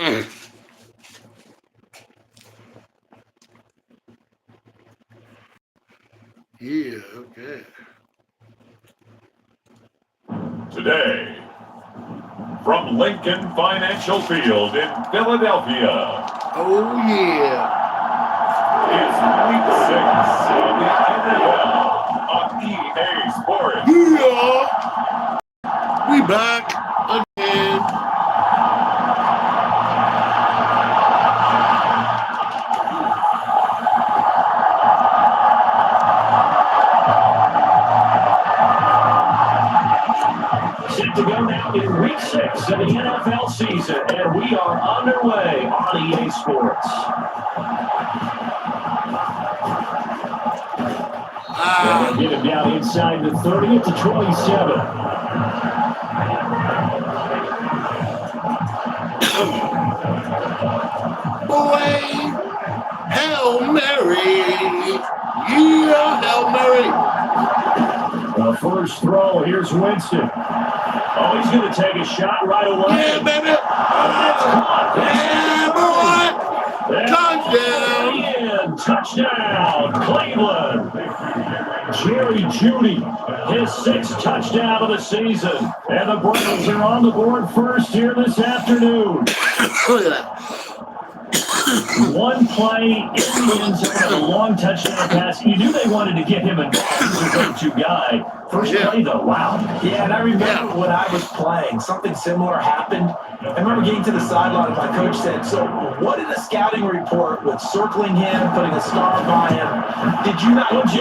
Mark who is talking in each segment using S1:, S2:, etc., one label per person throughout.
S1: Yeah, okay.
S2: Today, from Lincoln Financial Field in Philadelphia.
S1: Oh, yeah.
S2: It's Week 6 of the NFL on EA Sports.
S1: Yeah. We back again.
S3: Set to go now in Week 6 of the NFL season, and we are underway on EA Sports. And they'll get him down inside the 30 to 27.
S1: Boy, Hail Mary. Yeah, Hail Mary.
S3: The first throw, here's Winston. Oh, he's going to take a shot right away.
S1: Yeah, baby. Yeah, boy. Touchdown.
S3: Touchdown, Cleveland. Jerry Jeudy, his 6th touchdown of the season. And the Browns are on the board first here this afternoon.
S1: Look at that.
S3: One play in the end zone, a long touchdown pass. You knew they wanted to get him involved. He's a go-to guy. First play, though, wow.
S4: Yeah, and I remember when I was playing, something similar happened. I remember getting to the sideline and my coach said, so what did the scouting report with circling him, putting a star by him, did you not miss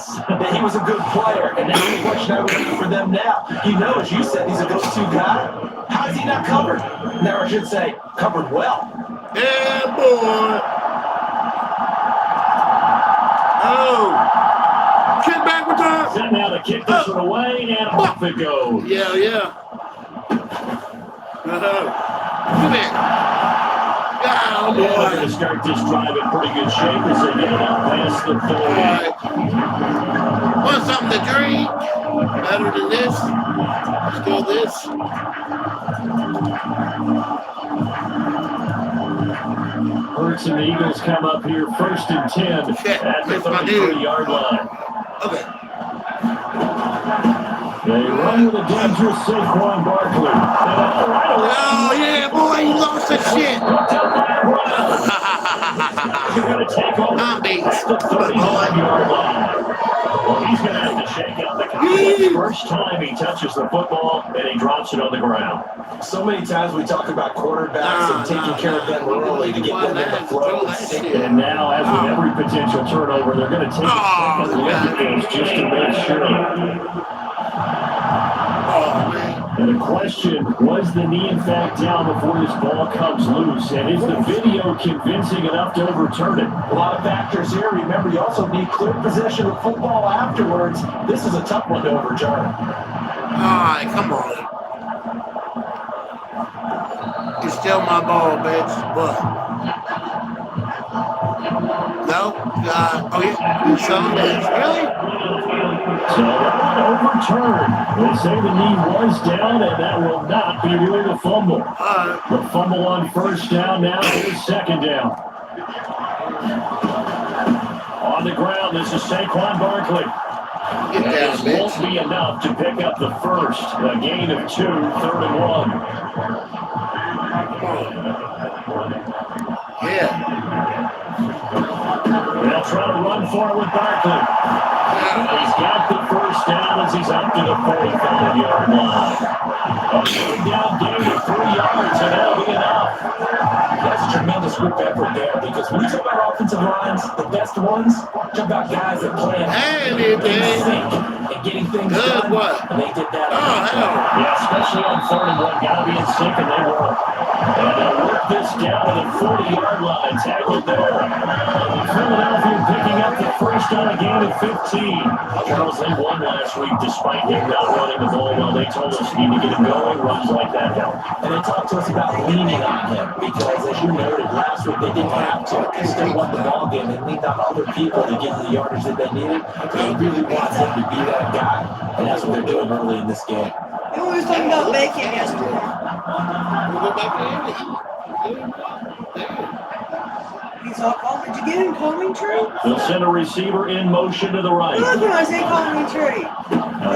S4: that he was a good player? And that's the question I would do for them now. He knows, you said he's a go-to guy. How is he not covered? Now I should say, covered well.
S1: Yeah, boy. Oh. Kick back return.
S3: Set now to kick this one away, and off it goes.
S1: Yeah, yeah. Come here. Oh,
S3: They're going
S1: boy.
S3: to start this drive in pretty good shape as they get it out past the 30.
S1: All right. Want something to drink? Better than this? Still this?
S3: Hurts and the Eagles come up here 1st and 10
S1: Shit,
S3: at the
S1: that's my dude.
S3: 33-yard line.
S1: Okay.
S3: They run with a dangerous Saquon Barkley.
S1: Oh, yeah, boy, he lost his shit.
S3: You're going to take over
S1: I'm beat.
S3: the 39-yard line. Well, he's going to have to shake out the contact first time he touches the football, and he drops it on the ground.
S4: So many times we talk about quarterbacks and taking care of them early to get them in the flow.
S3: And now, as with every potential turnover, they're going to take a second look at this just to make sure. And the question, was the knee in fact down before this ball comes loose? And is the video convincing enough to overturn it?
S4: A lot of factors here. Remember, you also need clear possession of football afterwards. This is a tough one to overturn.
S1: All right, come on. It's still my ball, bitch. What? No? Oh, yeah. Some is. Really?
S3: So overturned. They say the knee was down, and that will not be really the fumble. The fumble on first down now is 2nd down. On the ground, this is Saquon Barkley.
S1: Get down,
S3: This
S1: bitch.
S3: won't be enough to pick up the first. A gain of 2, 3rd and 1.
S1: Yeah.
S3: They'll try to run for it with Barkley. He's got the first down as he's up to the 45-yard line. A third down gain of 3 yards, and that'll be enough.
S4: That's a tremendous group effort there because when you talk about offensive lines, the best ones, talk about guys that play in sync and getting things done.
S1: What?
S4: And they did that.
S1: Hell.
S3: Yeah, especially on 3rd and 1. Got to be in sync, and they were. And they'll work this down to the 40-yard line. Tackled there. Philadelphia picking up the first on a gain of 15. Charles, they won last week despite him not running the ball well. They told us need to get him going. Runs like that help.
S4: And they talked to us about leaning on him because, as you noted, last week they didn't have to. They still won the ball game and leaned on other people to get the yardage that they needed. They really want him to be that guy, and that's what they're doing early in this game.
S5: We were talking about bacon yesterday.
S1: We'll go back to Andy.
S5: He's all calm. Did you get him calming tree?
S3: They'll send a receiver in motion to the right.
S5: Look when I say calming tree.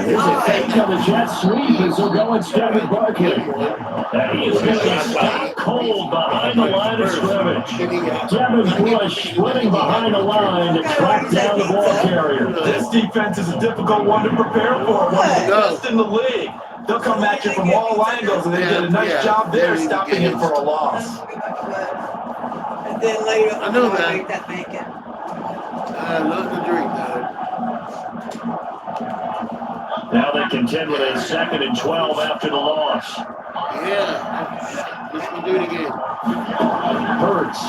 S3: Here's a fake on the jet sweep as he'll go instead with Barkley. And he is going to stop cold behind the line of scrimmage. Devin Bush splitting behind the line to track down the ball carrier.
S4: This defense is a difficult one to prepare for. One of the best in the league. They'll come at you from all angles, and they did a nice job there stopping him for a loss.
S5: And then later,
S1: I know that.
S5: make that bacon.
S1: I love to drink that.
S3: Now they contend with a 2nd and 12 after the loss.
S1: Yeah. Let's go do it again.
S3: Hurts.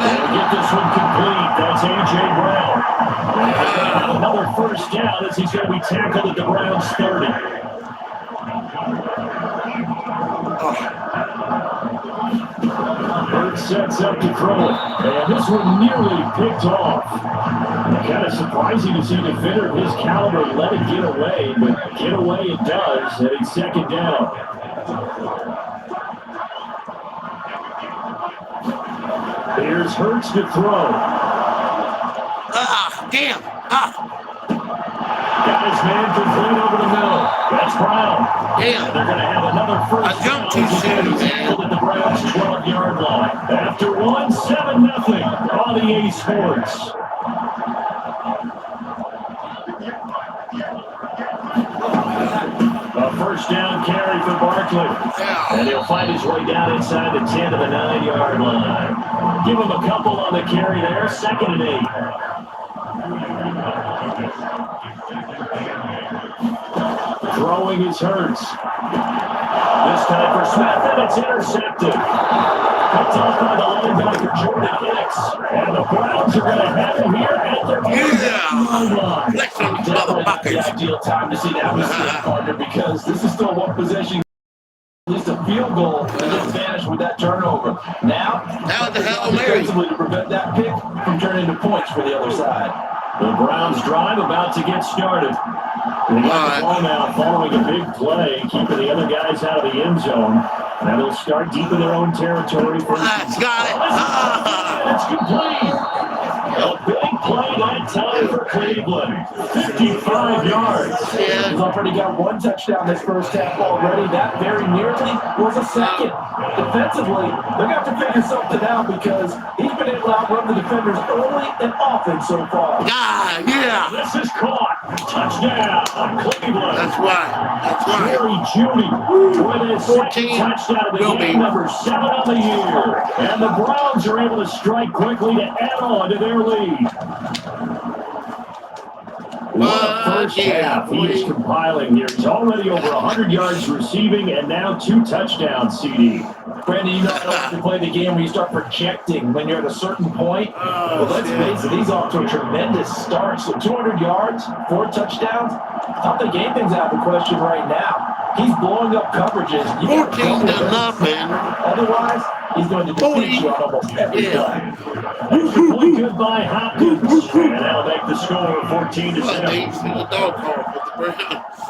S3: They'll get this one complete. That's A.J. Brown. Another first down as he's going to be tackled at the Browns 30. Hurts sets up to throw it. And this one nearly picked off. Kind of surprising to see a defender of his caliber let it get away, but get away it does, and it's 2nd down. Here's Hurts to throw.
S1: Damn.
S3: Got his man complete over the middle. That's Brown.
S1: Damn.
S3: They're going to have another first
S1: I jumped too
S3: down.
S1: soon,
S3: He's tackled at the Browns' 12-yard line. After one, 7-0 on the A Sports. A first down carry for Barkley. And he'll find his way down inside the 10 to the 9-yard line. Give him a couple on the carry there. 2nd and 8. Throwing his Hurts. This time for Smith, and it's intercepted. Picked off by the linebacker, Jordan Hicks. And the Browns are going to have him here at their line.
S1: Flex on these motherfuckers.
S4: The ideal time to see that mistake, partner, because this is still one possession. At least a field goal and just vanished with that turnover. Now
S1: the Hail Mary.
S4: Defensively to prevent that pick from turning into points for the other side.
S3: The Browns drive about to get started. They got the ball now following a big play, keeping the other guys out of the end zone. Now they'll start deep in their own territory.
S1: Got it.
S3: It's complete. A big play that time for Cleveland. 55 yards.
S4: He's already got one touchdown this first half already. That very nearly was a second. Defensively, they're going to have to figure something out because he's been able to outrun the defenders early and often so far.
S1: Yeah.
S3: This is caught. Touchdown, Cleveland.
S1: That's right.
S3: Jerry Judy with his 14 touchdown of the game, number 7 on the year. And the Browns are able to strike quickly to add on to their lead. What a first half he is compiling here. He's already over 100 yards receiving and now 2 touchdowns, CD.
S4: Brandon, you know how to play the game where you start projecting when you're at a certain point. Well, let's face it, he's off to a tremendous start. So 200 yards, 4 touchdowns. Not the game thing's out of the question right now. He's blowing up coverages.
S1: 14-0.
S4: Otherwise, he's going to defeat you on almost every play.
S3: Really good by Hopkins. And that'll make the score 14-7.
S1: They used to the dog call for the Browns.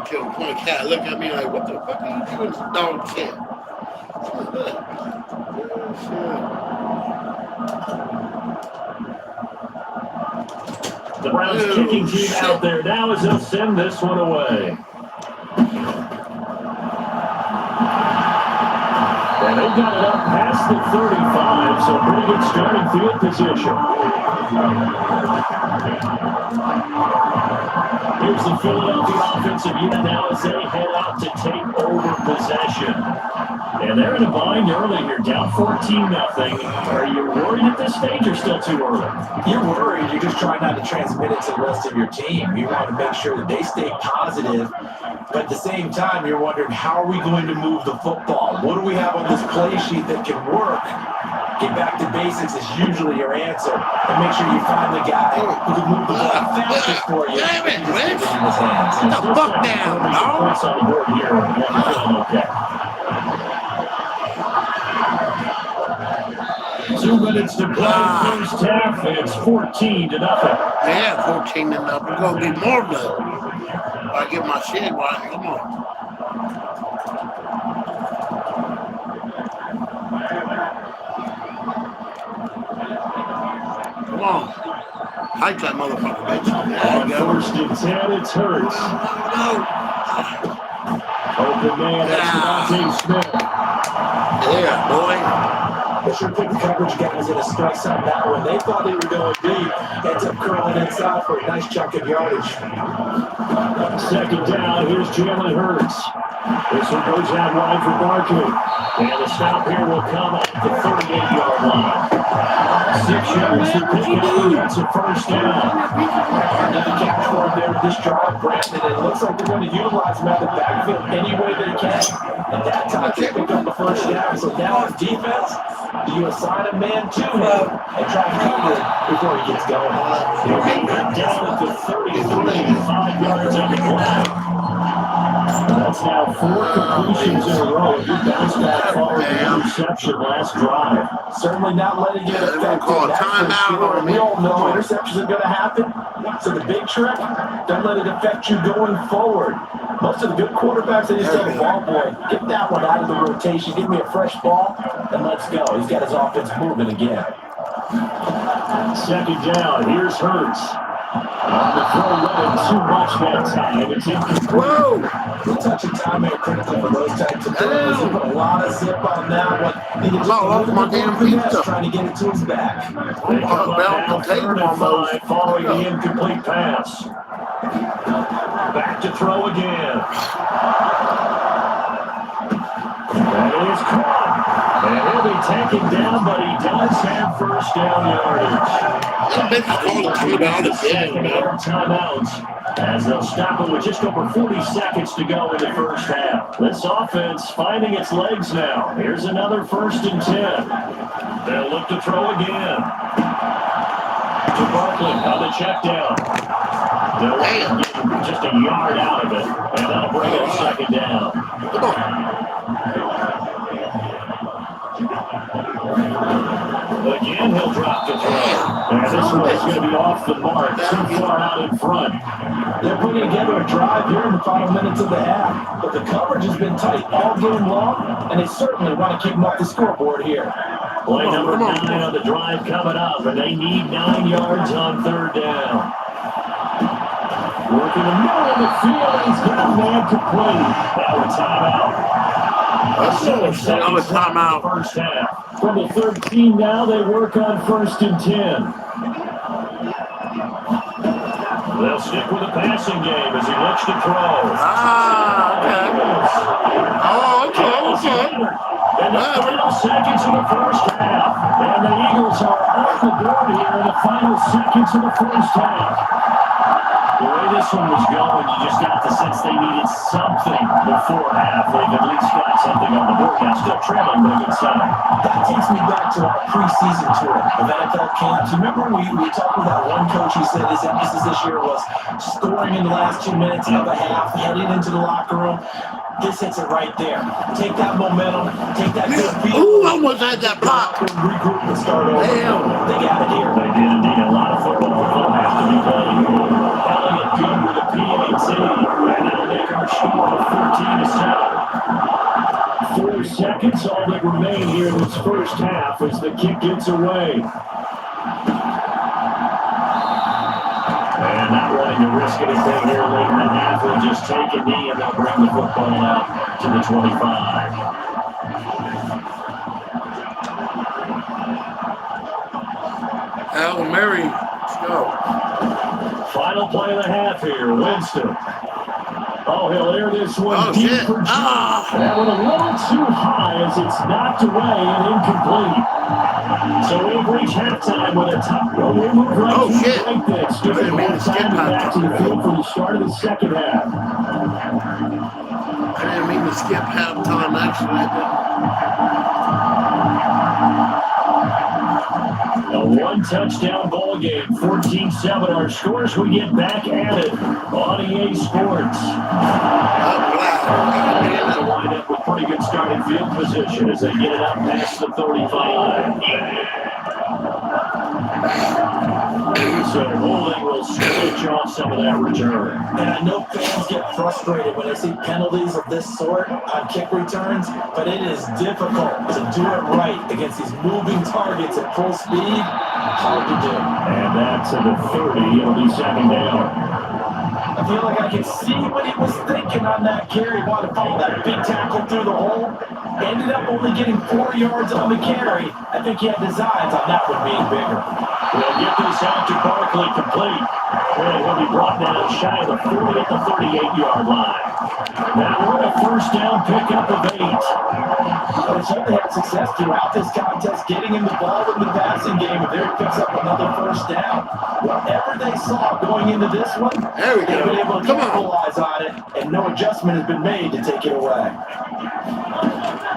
S1: Kill point cat look at me like, what the fuck are you doing, dog cat?
S3: The Browns kicking team out there now as they'll send this one away. And they got it up past the 35, so pretty good starting field position. Here's the Philadelphia offensive unit now as they head out to take over possession. And they're in a bind early here, down 14-0. Are you worried at this stage or still too early?
S4: You're worried. You're just trying not to transmit it to the rest of your team. You want to make sure that they stay positive. But at the same time, you're wondering, how are we going to move the football? What do we have on this play sheet that can work? Get back to basics is usually your answer. And make sure you find the guy who can move the ball fastest for you.
S1: Damn it, Rich.
S4: In his hands.
S1: Get the fuck down, dog.
S3: Points on the board here. Okay. 2 minutes to play first half, and it's 14-0.
S1: Yeah, 14-0. It's going to be more than that. I get my shit right. Come on. Hike that motherfucker, bitch. There
S3: On
S1: you go.
S3: first and 10, it's Hurts.
S1: No.
S3: Open man, that's Devontae Smith.
S1: Yeah, boy.
S4: They sure think the coverage guys in a stress on that one. They thought they were going deep. Ends up curling inside for a nice chunk of yardage.
S3: Second down, here's Jalen Hurts. This one goes out wide for Barkley. And the stop here will come at the 38-yard line. 6 yards to pick up, and that's a first down.
S4: Another catch for him there with this drive, Brandon. And it looks like they're going to utilize him at the backfield any way they can. At that time, they picked up the first down. So now on defense, do you assign a man to him and try to keep him before he gets going?
S3: He'll be down at the 33, 5 yards on the clock. That's now 4 completions in a row. He bounced back following the interception last drive.
S4: Certainly not letting it affect
S1: call
S4: him.
S1: a timeout on
S4: We
S1: me.
S4: all know interceptions are going to happen. So the big trick, don't let it affect you going forward. Most of the good quarterbacks, they just tell the ball boy, get that one out of the rotation, give me a fresh ball, and let's go. He's got his offense moving again.
S3: Second down, here's Hurts. The throw wasn't too much that time. It's incomplete.
S1: Whoa.
S4: Good touch and time are critical for those types of throws. He put a lot of zip on that one. He just
S1: off my damn pizza.
S4: trying to get it to his back.
S3: They come up now, 3rd and 5 following the incomplete pass. Back to throw again. That is caught. And he'll be taken down, but he does have first down yardage. Second timeouts, as they'll stop it with just over 40 seconds to go in the first half. This offense finding its legs now. Here's another 1st and 10. They'll look to throw again. To Barkley on the check down. They'll get just a yard out of it, and that'll bring up second down.
S1: Come on.
S3: Again, he'll drop the throw. And this one is going to be off the mark, too far out in front.
S4: They're putting together a drive here in the final minutes of the half, but the coverage has been tight all game long, and they certainly want to keep them off the scoreboard here.
S3: Play number 9 on the drive coming up, and they need 9 yards on 3rd down. Working the middle of the field, he's got a man complete. Now a timeout.
S1: Another timeout.
S3: First half. From the 13 now, they work on 1st and 10. They'll stick with the passing game as he looks to throw.
S1: Okay.
S3: And the final seconds of the first half. And the Eagles are off the board here in the final seconds of the first half. The way this one was going, you just got the sense they needed something before half. They've at least got something on the board. Now still trailing, but a good sign.
S4: That takes me back to our preseason tour of NFL camps. You remember we talked with that one coach who said his emphasis this year was scoring in the last 2 minutes of a half, heading into the locker room. This hits it right there. Take that momentum, take that good feel.
S1: Ooh, I almost had that block.
S4: Regroup and start over.
S1: Damn.
S4: They got it here.
S3: They did indeed. A lot of football has to be played here. Elliott good with a PAT. And that'll make our score 14-7. 4 seconds, all that remain here in this first half as the kick gets away. And not wanting to risk anything here late in the half, they'll just take a knee and they'll bring the football out to the 25.
S1: Hail Mary. Let's go.
S3: Final play of the half here, Winston. Oh, he'll air this one deep
S1: shit.
S3: for G. That one a little too high as it's knocked away and incomplete. So we've reached halftime with a top. Well, we'll move right to
S1: shit.
S3: like this. Give it more time and back to the field for the start of the second half.
S1: I didn't mean to skip halftime, actually.
S3: A 1-touchdown ball game, 14-7. Our scores we get back at it on EA Sports. And they'll wind up with pretty good starting field position as they get it up past the 35. So holding will switch finish off some of that return.
S4: And I know fans get frustrated when they see penalties of this sort on kick returns, but it is difficult to do it right against these moving targets at full speed. Hard to do.
S3: And that's to the 30. It'll be second down.
S4: I feel like I can see what he was thinking on that carry. Wanted to follow that big tackle through the hole. Ended up only getting 4 yards on the carry. I think he had designs on that one being bigger.
S3: We'll get this out to Barkley complete. And he'll be brought down shy of the 40 at the 38-yard line. Now we're a first down pickup of 8.
S4: But it's only had success throughout this contest, getting him the ball in the passing game, and there he picks up another first down. Whatever they saw going into this one,
S1: There we
S4: they've
S1: go.
S4: been able to capitalize on it, and no adjustment has been made to take it away.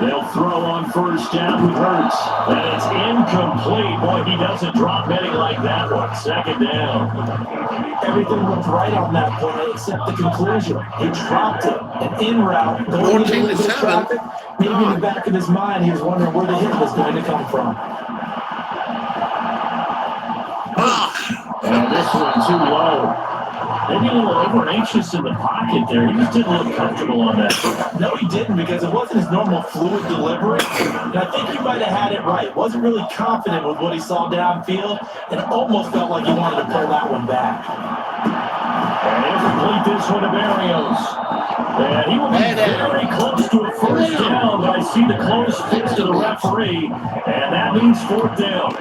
S3: They'll throw on first down with Hurts. And it's incomplete. Boy, he doesn't drop many like that one. Second down.
S4: Everything looked right on that play except the conclusion. He dropped it, an in route, going into
S1: 14-7.
S4: the traffic. Maybe in the back of his mind, he was wondering where the hit was going to come from.
S3: And this one too low. Maybe a little over anxious in the pocket there. He just didn't look comfortable on that.
S4: No, he didn't, because it wasn't his normal fluid delivery. And I think he might have had it right. Wasn't really confident with what he saw downfield, and almost felt like he wanted to pull that one back.
S3: And he'll complete this one to Barrios. And he will be very close to a first down, but I see the close fist to the referee, and that means fourth down.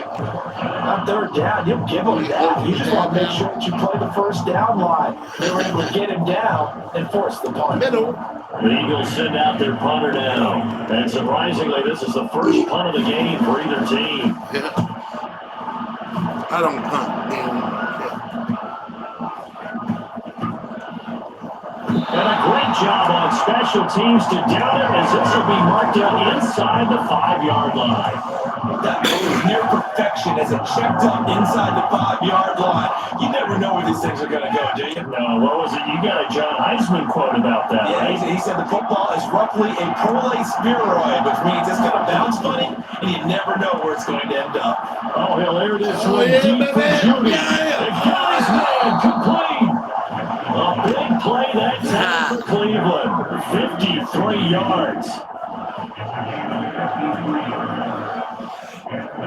S4: On third down, you'll give him that. You just want to make sure that you play the first down line. They were able to get him down and force the punt.
S1: Middle.
S3: The Eagles send out their punter now. And surprisingly, this is the first punt of the game for either team.
S1: Yeah. I don't punt.
S3: And a great job on special teams to down it, as this will be marked out inside the 5-yard line.
S4: That was near perfection as it checked up inside the 5-yard line. You never know where these things are going to go, do you?
S3: No, what was it? You got a John Heisman quote about that,
S4: Yeah,
S3: right?
S4: he said the football is roughly a prolate spheroid, which means it's going to bounce funny, and you never know where it's going to end up.
S3: Oh, hell, there it is.
S1: Oh, yeah,
S3: Deep for
S1: baby.
S3: Judy.
S1: Yeah.
S3: The guy's man complete. A big play that time for Cleveland. 53 yards.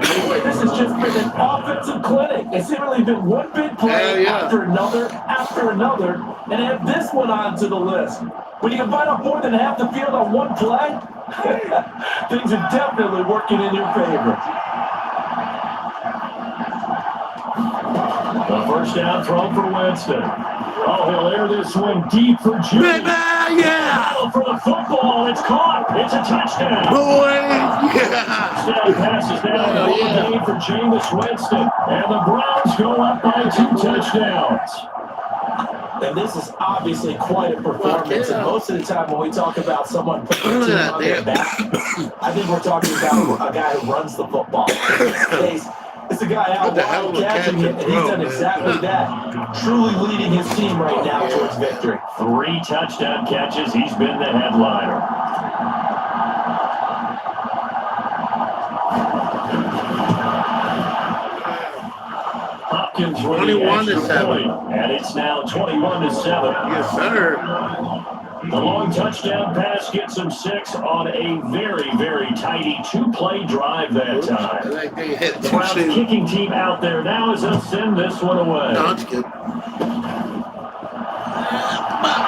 S4: Boy, this has just been an offensive clinic. It's really been one big play after another, and add this one onto the list. When you can bite up more than half the field on one play, things are definitely working in your favor.
S3: The first down throw for Winston. Oh, he'll air this one deep for Judy.
S1: Yeah.
S3: For the football, it's caught. It's a touchdown.
S1: Boy. Yeah.
S3: Touchdown passes down the game for Jameis Winston. And the Browns go up by 2 touchdowns.
S4: And this is obviously quite a performance. And most of the time when we talk about someone putting the team on their back, I think we're talking about a guy who runs the football. In this case, it's a guy out wide catching it, and he's done exactly that. Truly leading his team right now towards victory.
S3: 3 touchdown catches. He's been the headliner. Hopkins with
S1: 21
S3: the
S1: to 7.
S3: point, and it's now 21 to 7.
S1: Yes, sir.
S3: The long touchdown pass gets him 6 on a very, very tidy 2-play drive that time.
S1: Like they hit
S3: The Browns kicking team out there now as they'll send this one away.
S1: No, it's good.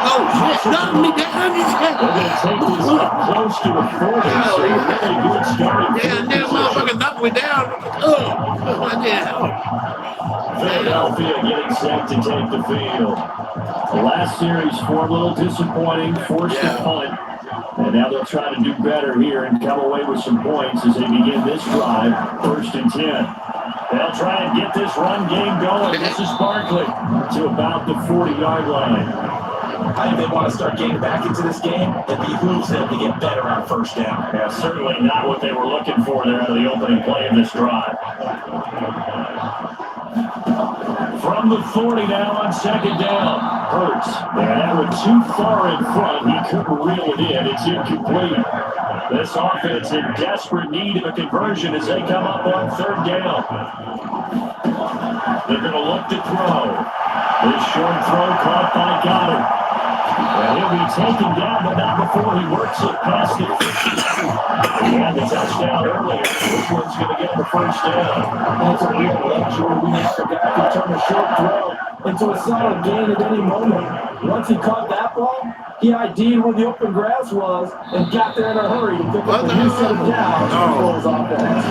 S1: Oh, shit. Knock me down.
S3: They're going to take this up close to the 40, so a really good starting.
S1: Yeah, that motherfucker knocked me down. Oh, I did.
S3: Philadelphia getting set to take the field. The last series, 4 a little disappointing, forced a punt. And now they'll try to do better here and come away with some points as they begin this drive, 1st and 10. They'll try and get this run game going. This is Barkley to about the 40-yard line.
S4: I think they want to start getting back into this game. It behooves them to get better on first down.
S3: Yeah, certainly not what they were looking for there out of the opening play of this drive. From the 40 now on 2nd down. Hurts. And that one too far in front. He couldn't reel it in. It's incomplete. This offense in desperate need of a conversion as they come up on third down. They're going to look to throw. This short throw caught by Goddard. And he'll be taken down, but not before he works it past the 50. He had the touchdown earlier. This one's going to get the first down.
S4: That's a real luxury. We have a guy can turn a short throw into a solid gain at any moment. Once he caught that ball, he ID'd where the open grass was and got there in a hurry to pick up the new set of downs for his offense.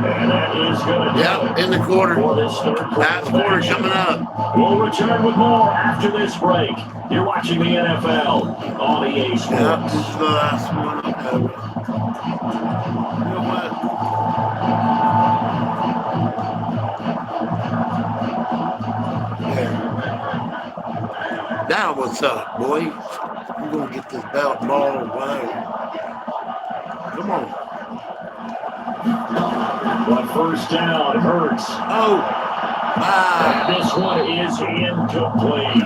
S3: And that is going to
S1: Yep, in the quarter.
S3: for this third quarter.
S1: Last quarter coming up.
S3: We'll return with more after this break. You're watching the NFL on EA Sports.
S1: Yep, this is the last one. You know what? Yeah. Now what's up, boy? You're going to get this belt ball away. Come on.
S3: But first down hurts.
S1: Oh. Ah.
S3: This one is incomplete.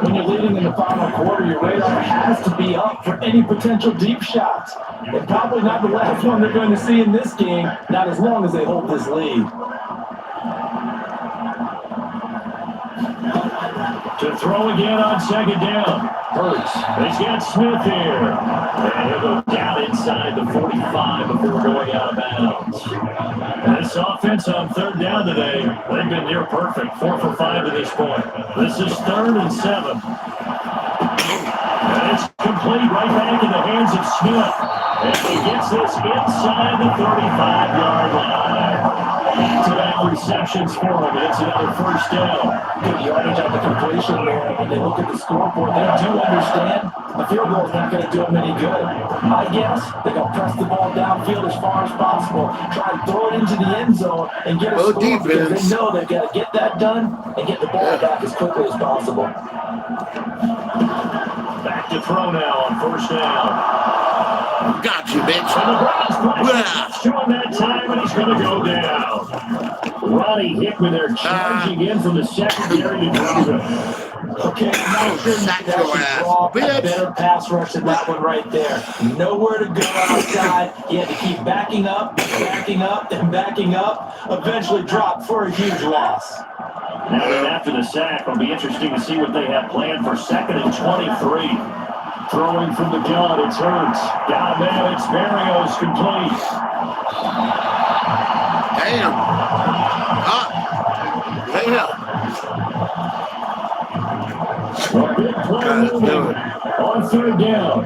S4: When you're leading in the final quarter, your radar has to be up for any potential deep shots. And probably not the last one they're going to see in this game, not as long as they hold this lead.
S3: To throw again on second down. Hurts. He's got Smith here. And he'll go down inside the 45 before going out of bounds. And this offense on third down today, they've been near perfect. 4 for 5 to this point. This is 3rd and 7. And it's complete right back in the hands of Smith. And he gets this inside the 35-yard line. Back-to-back receptions for him, and it's another first down.
S4: Good yardage on the completion there. When they look at the scoreboard, they do understand a field goal is not going to do them any good. I guess they're going to press the ball downfield as far as possible, try to throw it into the end zone, and get a score because they know they've got to get that done and get the ball back as quickly as possible.
S3: Back to throw now on first down.
S1: Got you, bitch.
S3: And the Browns to him that time, and he's going to go down. Ronnie Hickman there charging in from the secondary to drive him.
S4: Okay, now sure you can actually draw a better pass rush than that one right there. Nowhere to go outside. He had to keep backing up, and backing up. Eventually dropped for a huge loss.
S3: Now then after the sack, it'll be interesting to see what they have planned for 2nd and 23. Throwing from the gun, it's Hurts. Got a man, it's Mario's complete.
S1: Damn. Damn.
S3: A big play moving on third down.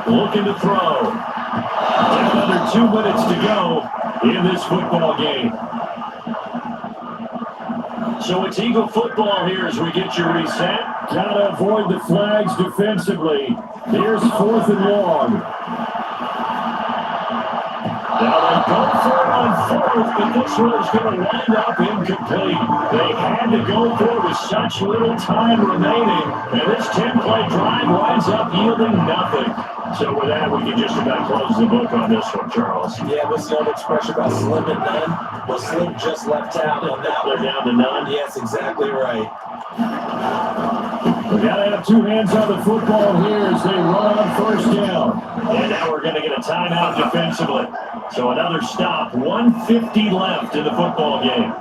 S3: Looking to throw. Another 2 minutes to go in this football game. So it's Eagle football here as we get you reset. Gotta avoid the flags defensively. Here's 4th and long. Now they go for it on 4th, but this one is going to wind up incomplete. They had to go for it with such little time remaining, and this 10-play drive winds up yielding nothing. So with that, we can just about close the book on this one, Charles.
S4: Yeah, what's the old expression about slim and none? Well, slim just left out on that one.
S3: They're down to none.
S4: Yes, exactly right.
S3: We got to have 2 hands on the football here as they run on first down. And now we're going to get a timeout defensively. So another stop, 1:50 left in the football game.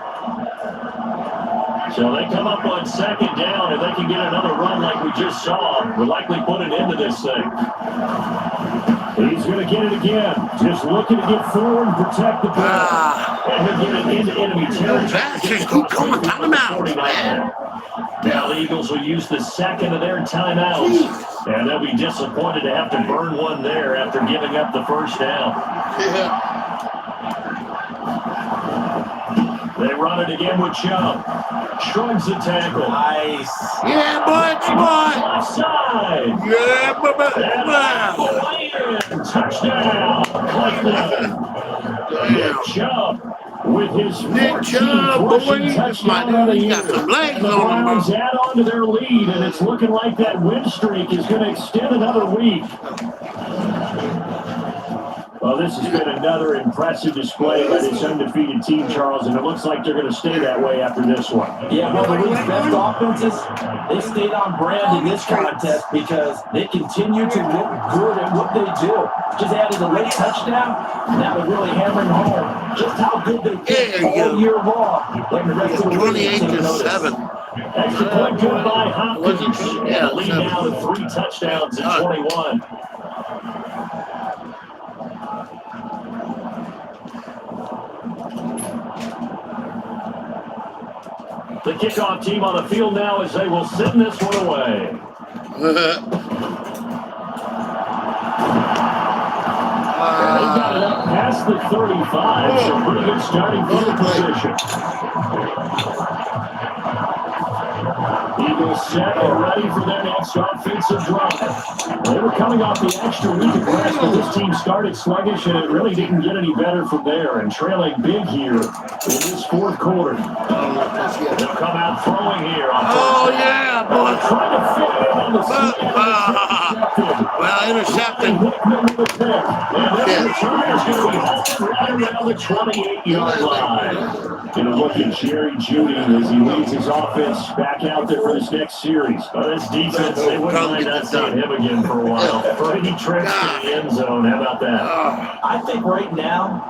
S3: So they come up on second down, and they can get another run like we just saw. We're likely put an end to this thing. He's going to get it again. Just looking to get forward and protect the ball. And he'll get it into enemy territory.
S1: Timeout, man.
S3: Now the Eagles will use the second of their timeouts. And they'll be disappointed to have to burn one there after giving up the first down. They run it again with Chubb. Shrugs the tackle.
S4: Nice.
S1: Yeah, boy, come on.
S3: Offside.
S1: Yeah, boy.
S3: Touchdown. Cleveland. Nick Chubb with his 14th rushing touchdown of the year. And the Browns add on to their lead, and it's looking like that win streak is going to extend another week. A Well, this has been another impressive display by this undefeated team, Charles, and it looks like they're going to stay that way after this one.
S4: Yeah, well, the league's best offenses, they stayed on brand in this contest because they continue to look good at what they do. Just added a late touchdown, now they're really hammering home just how good they've been all year long. Like the rest of the league,
S1: 28-7.
S3: Extra point good by Hopkins. And lead now to 3 touchdowns in 21. The kickoff team on the field now as they will send this one away. They got it up past the 35, so pretty good starting field position. Eagles set and ready for their next offensive drive. They were coming off the extra week of rest, but this team started sluggish, and it really didn't get any better from there. And trailing big here in this fourth quarter. They'll come out throwing here on
S1: Oh, yeah, boy.
S3: Trying to fit in on the
S1: well, intercepted.
S3: And this return is going to be right around the 28-yard line. And a look at Jerry Jeudy as he leads his offense back out there for this next series. But this defense, they wouldn't mind not seeing him again for a while. Brady trips to the end zone. How about that?
S4: I think right now,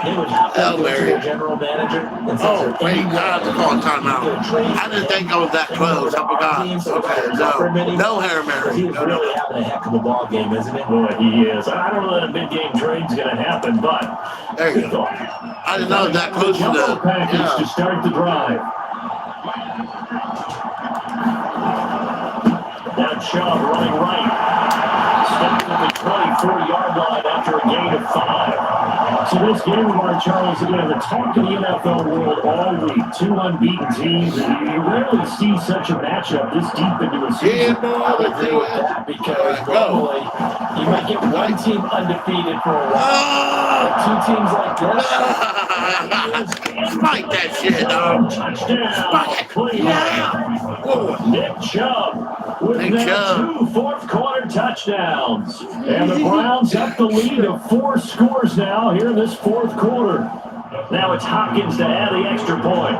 S4: they would have to go to their general manager and say,
S1: Oh, wait, I have to call a timeout. I didn't think I was that close. I forgot. Okay, no Hail Mary.
S4: He's really having a heck of a ball game, isn't it?
S3: Boy, he is. I don't know that a mid-game trade's going to happen, but
S1: there you go. I didn't know that close to the
S3: package to start the drive. Now Chubb running right. Stopped at the 24-yard line after a gain of 5. So this game of our Charles, again, the talk of the NFL world all week. 2 unbeaten teams, and you rarely see such a matchup this deep into a season.
S4: I would agree with that because normally you might get one team undefeated for a while. But 2 teams like this.
S1: Spike that shit, dog.
S3: Touchdown. Nick Chubb with now 2 fourth-quarter touchdowns. And the Browns up the lead of 4 scores now here in this fourth quarter. Now it's Hopkins to add the extra point.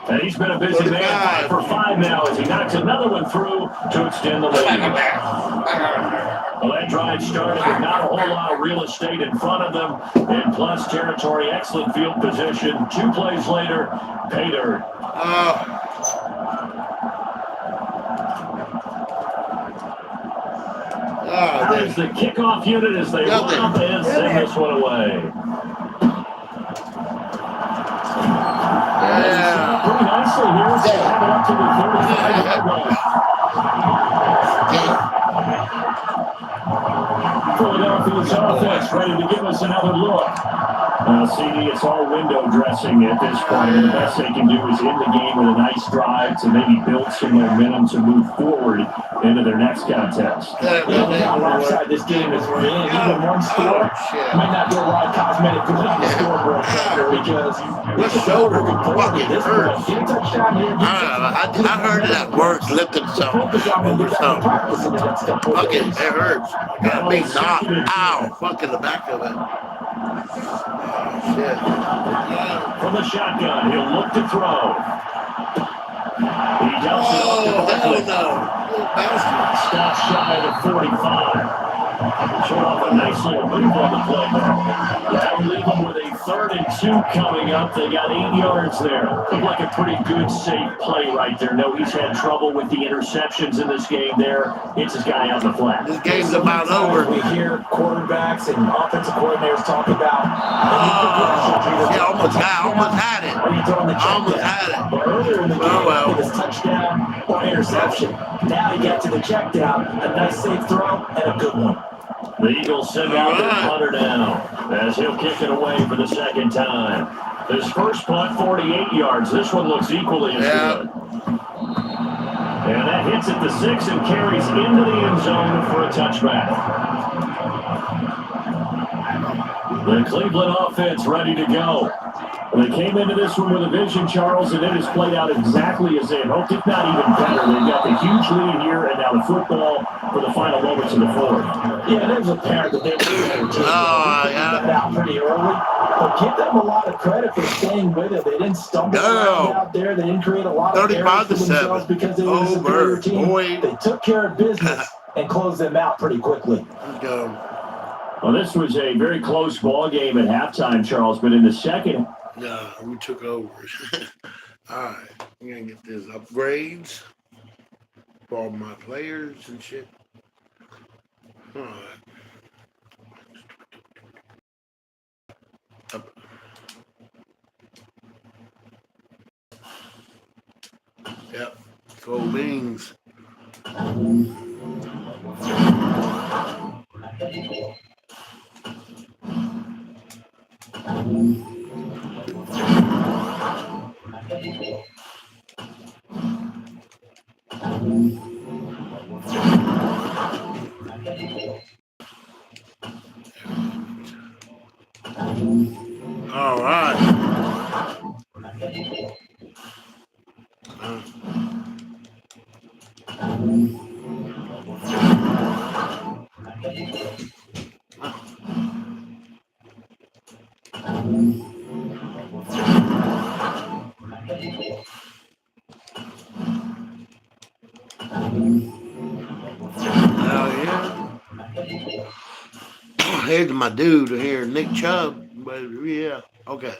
S3: And he's been a busy man for 5 now as he knocks another one through to extend the lead. Well, that drive started with not a whole lot of real estate in front of them. And plus territory, excellent field position. 2 plays later, pay dirt. There's the kickoff unit as they run up and send this one away. Pretty nicely here. So have it up to the 35-yard line. Philadelphia's offense ready to give us another look. CD, it's all window dressing at this point. And the best they can do is end the game with a nice drive to maybe build some momentum to move forward into their next contest.
S4: How lopsided this game has been. Even one score might not be a lot of cosmetic good on the scoreboard because
S1: This shoulder fucking
S4: this
S1: hurts.
S4: get a touchdown here.
S1: I heard it at work lifting something over something. Fucking, it hurts. Got me knocked. Ow. Fucking the back of it. Oh, shit.
S3: From the shotgun, he'll look to throw. He dumps it off to Barkley. Stops shy of the 45. Showed off a nice little move on the play there. That'll leave them with a 3rd and 2 coming up. They got 8 yards there. Looked like a pretty good, safe play right there. No, he's had trouble with the interceptions in this game there. It's his guy on the flat.
S1: This game's about over.
S4: We hear quarterbacks and offensive coordinators talk about.
S1: Yeah, almost had it.
S4: Are you throwing the check
S1: Almost
S4: down?
S1: had it.
S4: But earlier in the game,
S1: well.
S4: it was touchdown or interception. Now you get to the check down, a nice safe throw, and a good one.
S3: The Eagles send out their punter now as he'll kick it away for the 2nd time. His first punt, 48 yards. This one looks equally as good. And that hits at the 6 and carries into the end zone for a touchback. The Cleveland offense ready to go. They came into this one with a vision, Charles, and it has played out exactly as they had hoped, if not even better. They've got the huge lead here, and now the football for the final moments of the fourth.
S4: Yeah, it is apparent that they were a better team.
S1: Yeah.
S4: That out pretty early, but give them a lot of credit for staying with it. They didn't stumble around out there. They didn't create a lot of errors for themselves because they were a superior team.
S1: Boy.
S4: They took care of business and closed them out pretty quickly.
S1: Let's go.
S3: Well, this was a very close ball game at halftime, Charles, but in the second.
S1: Yeah, we took over. All right, I'm going to get these upgrades for all my players and shit. All right. Up. Yep, full beans. All right. Here's my dude here, Nick Chubb. But yeah, okay.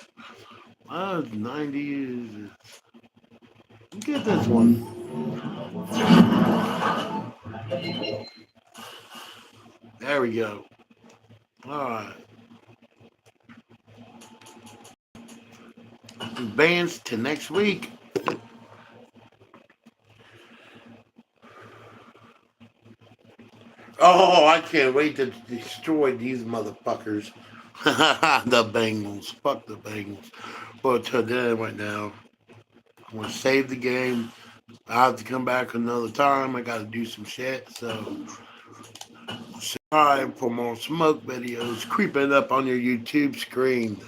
S1: 90. Get this one. There we go. All right. Advance to next week. Oh, I can't wait to destroy these motherfuckers. The Bengals. Fuck the Bengals. But today, right now, I'm going to save the game. I have to come back another time. I got to do some shit. So, subscribe for more smoke videos creeping up on your YouTube screen.